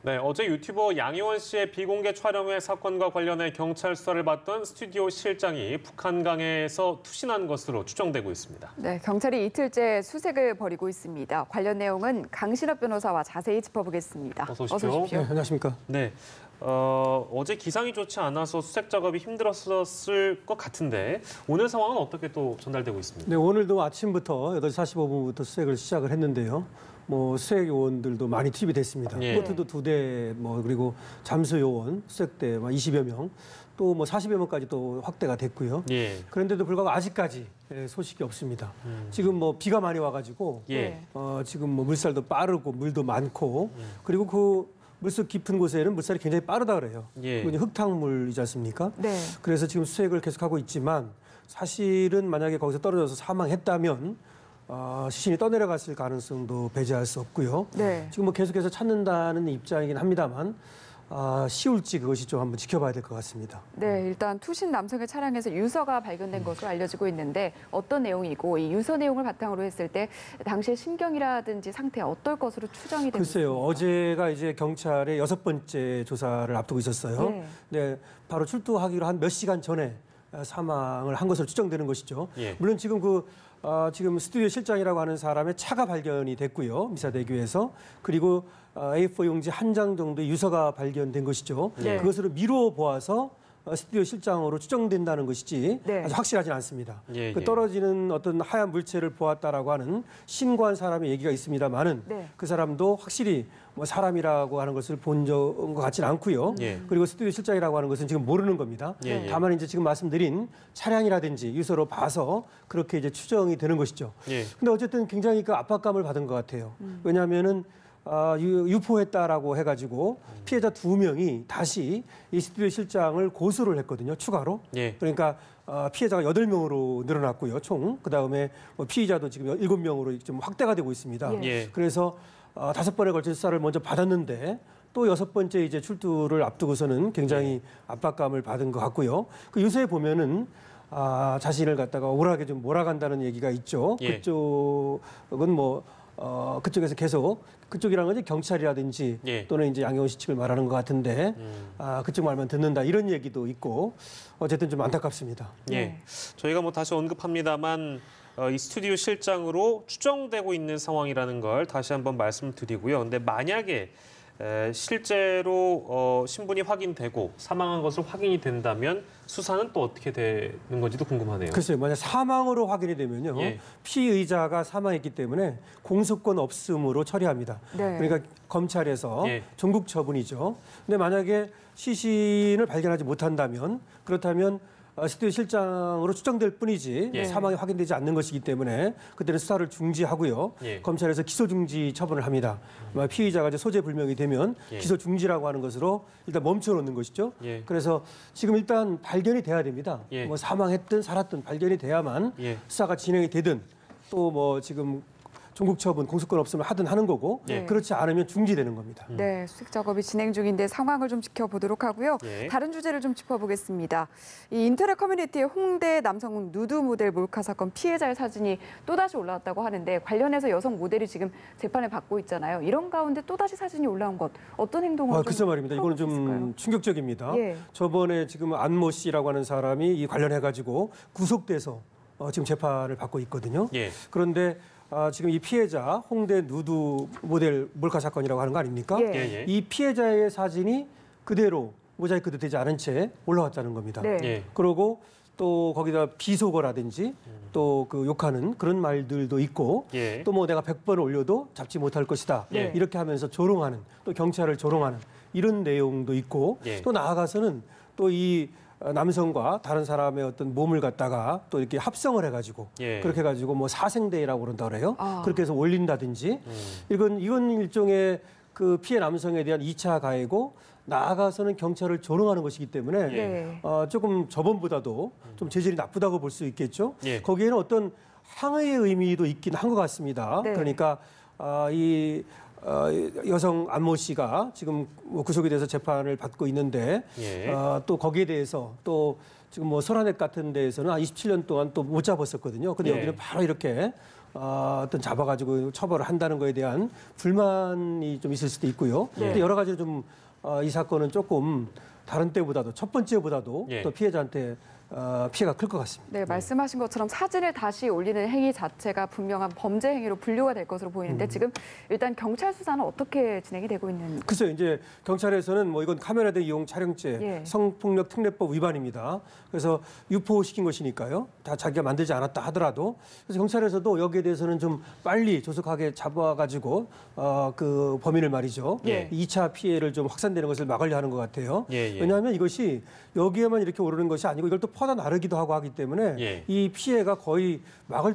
네, 어제 유튜버 양희원 씨의 비공개 촬영회 사건과 관련해 경찰 수사를 받던 스튜디오 실장이 북한강에서 투신한 것으로 추정되고 있습니다. 네, 경찰이 이틀째 수색을 벌이고 있습니다. 관련 내용은 강신업 변호사와 자세히 짚어보겠습니다. 어서 오십시오. 네, 안녕하십니까. 네, 어제 기상이 좋지 않아서 수색 작업이 힘들었을 것 같은데 오늘 상황은 어떻게 또 전달되고 있습니까? 네, 오늘도 아침부터 8시 45분부터 수색을 시작을 했는데요. 수색 요원들도 많이 투입이 됐습니다. 예. 보트도 2대, 그리고 잠수 요원, 수색대 20여 명, 또 40여 명까지 또 확대가 됐고요. 예. 그런데도 불구하고 아직까지 소식이 없습니다. 지금 비가 많이 와가지고 예. 지금 물살도 빠르고 물도 많고 그리고 그 물속 깊은 곳에는 물살이 굉장히 빠르다 그래요. 예. 그리고 흙탕물이지 않습니까? 네. 그래서 지금 수색을 계속하고 있지만 사실은 만약에 거기서 떨어져서 사망했다면 시신이 떠내려갔을 가능성도 배제할 수 없고요. 네. 지금 계속해서 찾는다는 입장이긴 합니다만 쉬울지 그것이 좀 한번 지켜봐야 될 것 같습니다. 네, 일단 투신 남성의 차량에서 유서가 발견된 것으로 알려지고 있는데 어떤 내용이고 이 유서 내용을 바탕으로 했을 때 당시의 심경이라든지 상태 어떨 것으로 추정이 되고 글쎄요, 있습니까? 어제가 이제 경찰의 6번째 조사를 앞두고 있었어요. 네. 네, 바로 출두하기로 한 몇 시간 전에 사망을 한 것으로 추정되는 것이죠. 예. 물론 지금 지금 스튜디오 실장이라고 하는 사람의 차가 발견이 됐고요. 미사대교에서. 그리고 A4 용지 한 장 정도의 유서가 발견된 것이죠. 네. 그것으로 미루어 보아서 스튜디오 실장으로 추정된다는 것이지 네. 아주 확실하진 않습니다. 예, 그 예. 떨어지는 어떤 하얀 물체를 보았다라고 하는 신고한 사람의 얘기가 있습니다만은 네. 그 사람도 확실히 사람이라고 하는 것을 본 것 같지는 않고요. 예. 그리고 스튜디오 실장이라고 하는 것은 지금 모르는 겁니다. 예, 예. 다만 이제 지금 말씀드린 차량이라든지 유서로 봐서 그렇게 이제 추정이 되는 것이죠. 예. 근데 어쨌든 굉장히 그 압박감을 받은 것 같아요. 왜냐하면은 유포했다라고 해가지고 피해자 2명이 다시 이 스튜디오 실장을 고소를 했거든요. 추가로. 예. 그러니까 피해자가 8명으로 늘어났고요. 총. 그다음에 피의자도 지금 7명으로 좀 확대가 되고 있습니다. 예. 그래서 5번에 걸친 수사를 먼저 받았는데 또 6번째 이제 출두를 앞두고서는 굉장히 압박감을 받은 것 같고요. 그 유서에 보면은 자신을 갖다가 억울하게 좀 몰아간다는 얘기가 있죠. 예. 그쪽은 그쪽에서 계속 그쪽이라는 건 경찰이라든지 예. 또는 이제 양희원 씨 측을 말하는 것 같은데 그쪽 말만 듣는다 이런 얘기도 있고 어쨌든 좀 안타깝습니다. 예. 저희가 다시 언급합니다만 이 스튜디오 실장으로 추정되고 있는 상황이라는 걸 다시 한번 말씀드리고요. 근데 만약에 실제로 신분이 확인되고 사망한 것으로 확인이 된다면 수사는 또 어떻게 되는 건지도 궁금하네요. 글쎄요, 만약 사망으로 확인이 되면요, 예. 피의자가 사망했기 때문에 공소권 없음으로 처리합니다. 네. 그러니까 검찰에서 예. 전국 처분이죠. 근데 만약에 시신을 발견하지 못한다면 그렇다면 스튜디오 실장으로 추정될 뿐이지 예. 사망이 확인되지 않는 것이기 때문에 그때는 수사를 중지하고요. 예. 검찰에서 기소 중지 처분을 합니다. 피의자가 이제 소재 불명이 되면 예. 기소 중지라고 하는 것으로 일단 멈춰놓는 것이죠. 예. 그래서 지금 일단 발견이 돼야 됩니다. 예. 사망했든 살았든 발견이 돼야만 예. 수사가 진행이 되든 또 지금 종국 처분, 공소권 없으면 하든 하는 거고 예. 그렇지 않으면 중지되는 겁니다. 네, 수색 작업이 진행 중인데 상황을 좀 지켜보도록 하고요. 예. 다른 주제를 좀 짚어보겠습니다. 이 인터넷 커뮤니티에 홍대 남성 누드 모델 몰카 사건 피해자의 사진이 또다시 올라왔다고 하는데 관련해서 여성 모델이 지금 재판을 받고 있잖아요. 이런 가운데 또다시 사진이 올라온 것 어떤 행동을 글쎄 말입니다. 이거는 좀 있을까요? 충격적입니다. 예. 저번에 지금 안모 씨라고 하는 사람이 이 관련해가지고 구속돼서 지금 재판을 받고 있거든요. 예. 그런데 지금 이 피해자 홍대 누드 모델 몰카 사건이라고 하는 거 아닙니까? 예. 예, 예. 이 피해자의 사진이 그대로 모자이크도 되지 않은 채 올라왔다는 겁니다. 네. 예. 그리고 또 거기다 비속어라든지 또 그 욕하는 그런 말들도 있고 예. 또 내가 100번 올려도 잡지 못할 것이다. 예. 이렇게 하면서 조롱하는 또 경찰을 조롱하는 이런 내용도 있고 예. 또 나아가서는 또 이 남성과 다른 사람의 어떤 몸을 갖다가 또 이렇게 합성을 해가지고 예. 그렇게 해가지고 사생대라고 그런다 그래요. 아. 그렇게 해서 올린다든지 이건 일종의 그 피해 남성에 대한 2차 가해고 나아가서는 경찰을 조롱하는 것이기 때문에 네. 조금 저번보다도 좀 재질이 나쁘다고 볼 수 있겠죠. 예. 거기에는 어떤 항의의 의미도 있긴 한 것 같습니다. 네. 그러니까 이 여성 안모 씨가 지금 구속이 돼서 재판을 받고 있는데 예. 또 거기에 대해서 또 지금 소라넷 같은 데에서는 한 27년 동안 또 못 잡았었거든요. 근데 예. 여기는 바로 이렇게 어떤 잡아가지고 처벌을 한다는 거에 대한 불만이 좀 있을 수도 있고요. 네. 근데 여러 가지로 좀 이 사건은 조금 다른 때보다도 첫 번째보다도 예. 또 피해자한테 피해가 클 것 같습니다. 네, 말씀하신 것처럼 사진을 다시 올리는 행위 자체가 분명한 범죄 행위로 분류가 될 것으로 보이는데 지금 일단 경찰 수사는 어떻게 진행이 되고 있는? 글쎄요, 이제 경찰에서는 뭐 이건 카메라 등 이용 촬영죄, 예. 성폭력 특례법 위반입니다. 그래서 유포시킨 것이니까요. 다 자기가 만들지 않았다 하더라도 그래서 경찰에서도 여기에 대해서는 좀 빨리 조속하게 잡아가지고 그 범인을 말이죠. 예. 2차 피해를 좀 확산되는 것을 막으려 하는 것 같아요. 예. 왜냐하면 이것이 여기에만 이렇게 오르는 것이 아니고 이걸 또 퍼다 나르기도 하고 하기 때문에 예. 이 피해가 거의 막을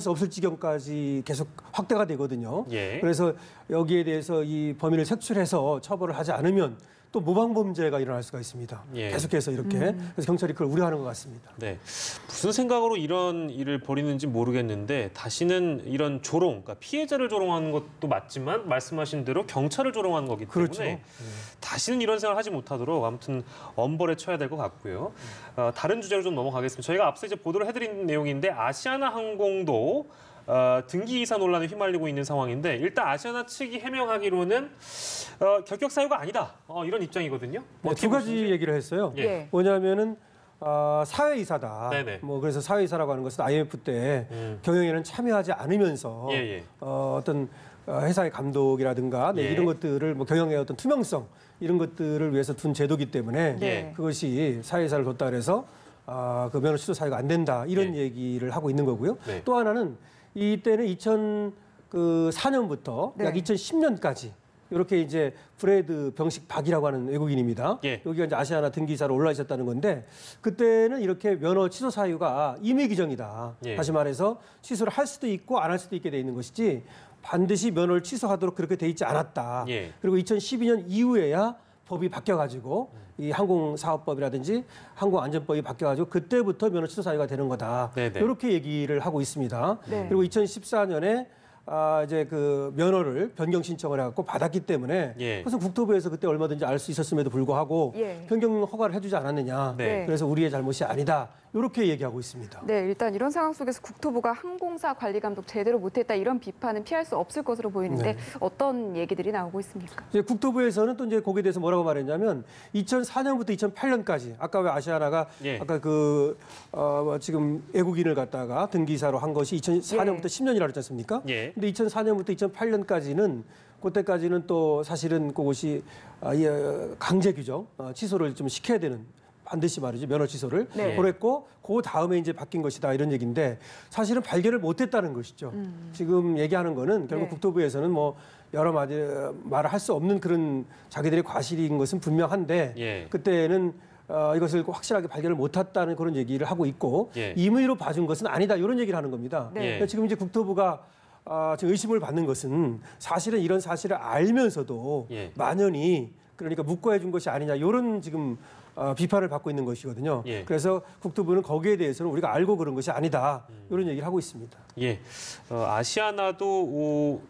수 없을 지경까지 계속 확대가 되거든요. 예. 그래서 여기에 대해서 이 범인을 색출해서 처벌을 하지 않으면 또 모방 범죄가 일어날 수가 있습니다. 예. 계속해서 이렇게 그래서 경찰이 그걸 우려하는 것 같습니다. 네. 무슨 생각으로 이런 일을 벌이는지 모르겠는데 다시는 이런 조롱, 그러니까 피해자를 조롱하는 것도 맞지만 말씀하신 대로 경찰을 조롱하는 거기 때문에 그렇죠. 다시는 이런 생각을 하지 못하도록 아무튼 엄벌에 쳐야 될 것 같고요. 다른 주제로 좀 넘어가겠습니다. 저희가 앞서 이제 보도를 해드린 내용인데 아시아나항공도 등기 이사 논란에 휘말리고 있는 상황인데 일단 아시아나 측이 해명하기로는 결격 사유가 아니다 이런 입장이거든요. 네, 어떻게 두 가지 보시는지? 얘기를 했어요. 예. 뭐냐면은 사회이사다. 네네. 뭐 그래서 사회이사라고 하는 것은 IMF 때 경영에는 참여하지 않으면서 예. 어떤 회사의 감독이라든가 예. 이런 것들을 뭐 경영의 어떤 투명성 이런 것들을 위해서 둔 제도기 때문에 예. 그것이 사회이사를 뒀다 그래서 그 면허 취소 사유가 안 된다 이런 예. 얘기를 하고 있는 거고요. 네. 또 하나는 이때는 2004년부터 네. 약 2010년까지 이렇게 이제 브레드 병식 박이라고 하는 외국인입니다. 예. 여기가 이제 아시아나 등기사로 올라 있었다는 건데 그때는 이렇게 면허 취소 사유가 임의 규정이다. 예. 다시 말해서 취소를 할 수도 있고 안 할 수도 있게 돼 있는 것이지 반드시 면허를 취소하도록 그렇게 돼 있지 않았다. 예. 그리고 2012년 이후에야 법이 바뀌어가지고 이 항공사업법이라든지 항공안전법이 바뀌어가지고 그때부터 면허 취소 사유가 되는 거다. 네네. 이렇게 얘기를 하고 있습니다. 네. 그리고 2014년에 이제 그 면허를 변경 신청을 해갖고 받았기 때문에 예. 그것은 국토부에서 그때 얼마든지 알 수 있었음에도 불구하고 예. 변경 허가를 해주지 않았느냐. 네. 그래서 우리의 잘못이 아니다. 이렇게 얘기하고 있습니다. 네, 일단 이런 상황 속에서 국토부가 항공사 관리 감독 제대로 못했다 이런 비판은 피할 수 없을 것으로 보이는데 네. 어떤 얘기들이 나오고 있습니까? 이제 국토부에서는 또 이제 거기에 대해서 뭐라고 말했냐면 2004년부터 2008년까지 아까 왜 아시아나가 예. 아까 지금 외국인을 갖다가 등기사로 한 것이 2004년부터 예. 10년이라고 그랬지 않습니까? 예. 근데 2004년부터 2008년까지는 그때까지는 또 사실은 그것이 강제 규정 취소를 좀 시켜야 되는 반드시 말이죠 면허 취소를 네. 그랬고 그 다음에 이제 바뀐 것이다 이런 얘기인데 사실은 발견을 못했다는 것이죠. 지금 얘기하는 거는 결국 네. 국토부에서는 뭐 여러 마디 말을 할 수 없는 그런 자기들의 과실인 것은 분명한데 예. 그때는 이것을 확실하게 발견을 못했다는 그런 얘기를 하고 있고 예. 임의로 봐준 것은 아니다 이런 얘기를 하는 겁니다. 네. 그러니까 지금 이제 국토부가 지금 의심을 받는 것은 사실은 이런 사실을 알면서도 예. 만연히 그러니까 묵과해 준 것이 아니냐 이런 지금 비판을 받고 있는 것이거든요. 예. 그래서 국토부는 거기에 대해서는 우리가 알고 그런 것이 아니다 이런 얘기를 하고 있습니다. 예, 아시아나도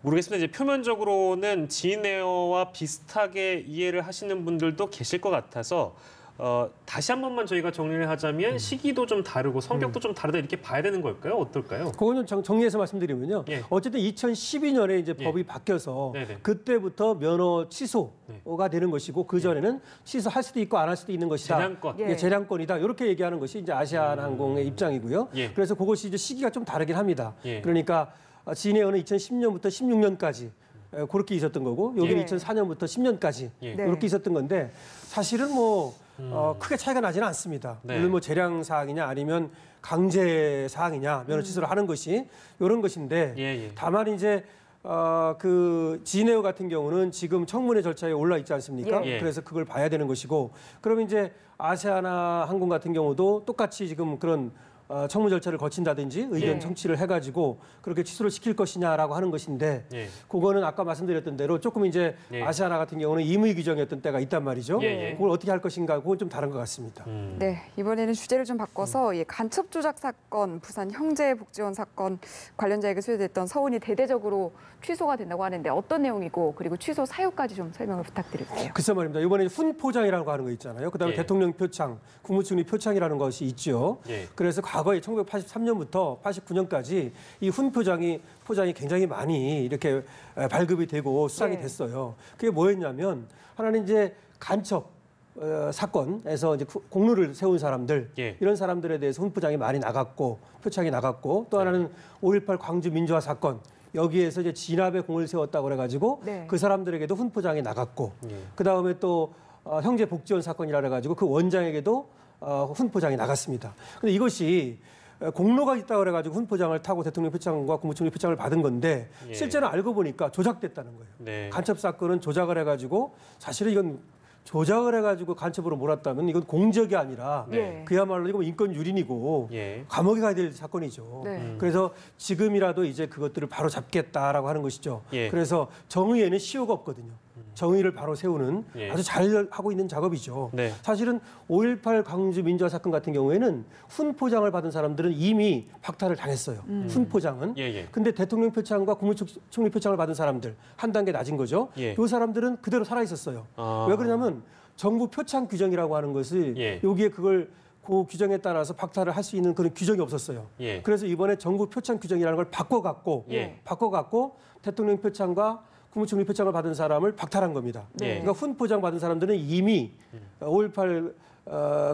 모르겠습니다. 이제 표면적으로는 진에어와 비슷하게 이해를 하시는 분들도 계실 것 같아서 다시 한 번만 저희가 정리를 하자면 시기도 좀 다르고 성격도 좀 다르다 이렇게 봐야 되는 걸까요? 어떨까요? 그거는 정리해서 말씀드리면요. 예. 어쨌든 2012년에 이제 예. 법이 바뀌어서 네네. 그때부터 면허 취소가 네. 되는 것이고 그 전에는 취소할 수도 있고 안 할 수도 있는 것이다. 재량권. 예. 재량권이다. 이렇게 얘기하는 것이 이제 아시아나항공의 입장이고요. 예. 그래서 그것이 이제 시기가 좀 다르긴 합니다. 예. 그러니까 진에어는 2010년부터 16년까지 그렇게 있었던 거고 여기는 예. 2004년부터 10년까지 예. 네. 이렇게 있었던 건데 사실은 뭐 크게 차이가 나지는 않습니다. 네. 물론 뭐 재량 사항이냐 아니면 강제 사항이냐 면허 취소를 하는 것이 이런 것인데 예. 다만 이제 그 진에어 같은 경우는 지금 청문회 절차에 올라 있지 않습니까? 예. 그래서 그걸 봐야 되는 것이고 그러면 이제 아시아나 항공 같은 경우도 똑같이 지금 그런 청문 절차를 거친다든지 의견 예. 청취를 해가지고 그렇게 취소를 시킬 것이냐라고 하는 것인데 예. 그거는 아까 말씀드렸던 대로 조금 이제 예. 아시아나 같은 경우는 임의 규정이었던 때가 있단 말이죠. 예. 그걸 어떻게 할 것인가 그건 좀 다른 것 같습니다. 네, 이번에는 주제를 좀 바꿔서 간첩 조작 사건, 부산 형제복지원 사건 관련자에게 소유됐던 서운이 대대적으로 취소가 된다고 하는데 어떤 내용이고 그리고 취소 사유까지 좀 설명을 부탁드릴게요. 글쎄 말입니다. 이번에 훈포장이라고 하는 거 있잖아요. 그다음에 예. 대통령 표창, 국무총리 표창이라는 것이 있죠. 예. 그래서 과거에 1983년부터 89년까지 이 훈포장이 굉장히 많이 이렇게 발급이 되고 수상이 네. 됐어요. 그게 뭐였냐면 하나는 이제 간첩 사건에서 이제 공로를 세운 사람들 예. 이런 사람들에 대해서 훈포장이 많이 나갔고 표창이 나갔고 또 하나는 5.18 광주 민주화 사건 여기에서 이제 진압의 공을 세웠다고 그래가지고 네. 그 사람들에게도 훈포장이 나갔고 예. 그 다음에 또 형제 복지원 사건이라 그래가지고 그 원장에게도 훈포장이 나갔습니다. 근데 이것이 공로가 있다고 그래가지고 훈포장을 타고 대통령 표창과 국무총리 표창을 받은 건데 예. 실제로 알고 보니까 조작됐다는 거예요. 네. 간첩 사건은 조작을 해가지고 사실은 이건 조작을 해가지고 간첩으로 몰았다면 이건 공적이 아니라 네. 그야말로 이건 인권 유린이고 예. 감옥에 가야 될 사건이죠. 네. 그래서 지금이라도 이제 그것들을 바로 잡겠다라고 하는 것이죠. 예. 그래서 정의에는 시효가 없거든요. 정의를 바로 세우는 예. 아주 잘 하고 있는 작업이죠. 네. 사실은 5.18 광주 민주화 사건 같은 경우에는 훈포장을 받은 사람들은 이미 박탈을 당했어요. 훈포장은. 예, 예. 근데 대통령 표창과 국무총리 표창을 받은 사람들 한 단계 낮은 거죠. 예. 이 사람들은 그대로 살아 있었어요. 아. 왜 그러냐면 정부 표창 규정이라고 하는 것이 예. 여기에 그걸 그 규정에 따라서 박탈을 할 수 있는 그런 규정이 없었어요. 예. 그래서 이번에 정부 표창 규정이라는 걸 바꿔갖고 예. 대통령 표창과 국무총리 표창을 받은 사람을 박탈한 겁니다. 네. 그러니까 훈포장 받은 사람들은 이미 5.18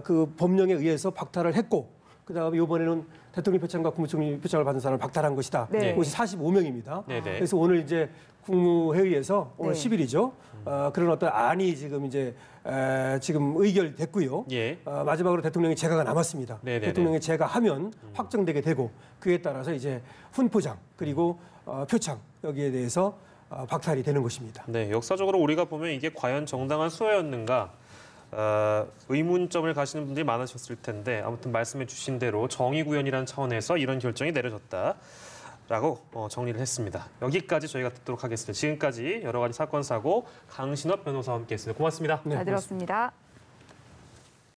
그 법령에 의해서 박탈을 했고 그다음에 이번에는 대통령 표창과 국무총리 표창을 받은 사람을 박탈한 것이다. 네. 그것이 45명입니다. 네, 네. 그래서 오늘 이제 국무회의에서 오늘 네. 10일이죠. 그런 어떤 안이 지금 이제 지금 의결됐고요. 예. 마지막으로 대통령의 재가가 남았습니다. 네네네. 대통령의 재가하면 확정되게 되고 그에 따라서 이제 훈포장 그리고 표창 여기에 대해서 박탈이 되는 것입니다. 네, 역사적으로 우리가 보면 이게 과연 정당한 수혜였는가 의문점을 가시는 분들이 많으셨을 텐데 아무튼 말씀해 주신 대로 정의 구현이라는 차원에서 이런 결정이 내려졌다라고 정리를 했습니다. 여기까지 저희가 듣도록 하겠습니다. 지금까지 여러 가지 사건 사고 강신업 변호사와 함께했습니다. 고맙습니다. 네, 잘 들었습니다.